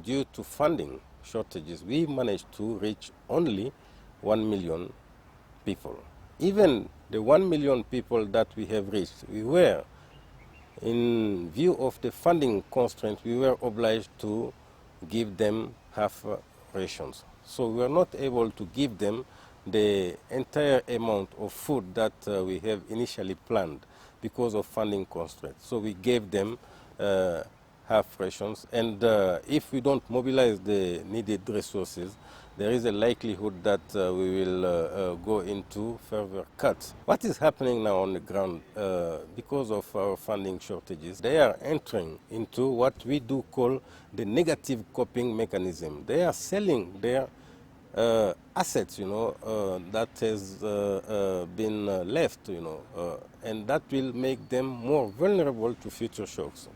due to funding shortages, we managed to reach only 1 million people. Even the 1 million people that we have reached, we were, in view of the funding constraints, we were obliged to give them half rations. So we were not able to give them the entire amount of food that we have initially planned because of funding constraints. So we gave them half rations, and if we don't mobilize the needed resources, there is a likelihood that we will go into further cuts. What is happening now on the ground because of our funding shortages? They are entering into what we do call the negative coping mechanism. They are selling their assets, that has been left, and that will make them more vulnerable to future shocks.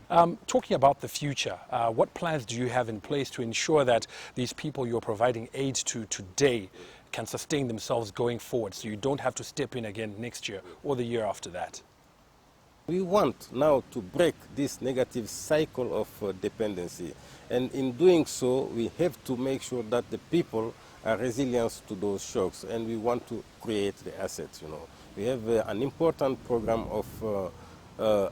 Talking about the future, what plans do you have in place to ensure that these people you're providing aid to today can sustain themselves going forward, so you don't have to step in again next year or the year after that? We want now to break this negative cycle of dependency, and in doing so, we have to make sure that the people are resilient to those shocks, and we want to create the assets. We have an important program of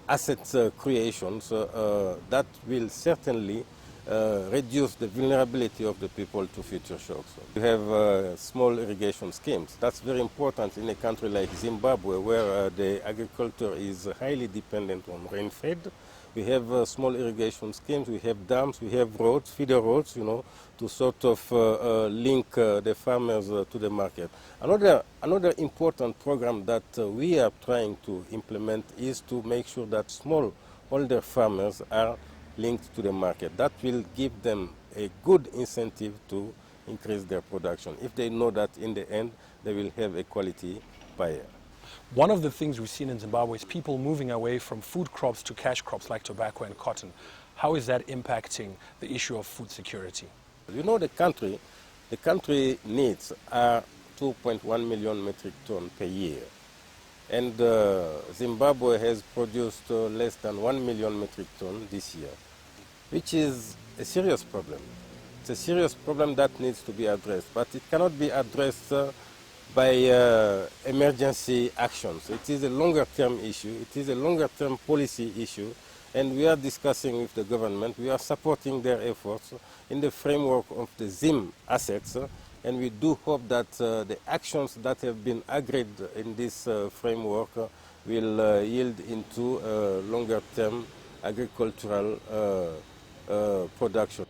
asset creations that will certainly reduce the vulnerability of the people to future shocks. We have small irrigation schemes. That's very important in a country like Zimbabwe, where the agriculture is highly dependent on rain-fed. We have small irrigation schemes, we have dams, we have roads, feeder roads, to sort of link the farmers to the market. Another important program that we are trying to implement is to make sure that smallholder farmers are linked to the market. That will give them a good incentive to increase their production, if they know that in the end they will have a quality buyer. One of the things we've seen in Zimbabwe is people moving away from food crops to cash crops like tobacco and cotton. How is that impacting the issue of food security? The country needs are 2.1 million metric tons per year. And Zimbabwe has produced less than 1 million metric tons this year, which is a serious problem. It's a serious problem that needs to be addressed, but it cannot be addressed by emergency actions. It is a longer-term issue. It is a longer-term policy issue, and we are discussing with the government. We are supporting their efforts in the framework of the ZIM assets, and we do hope that the actions that have been agreed in this framework will yield into longer-term agricultural production.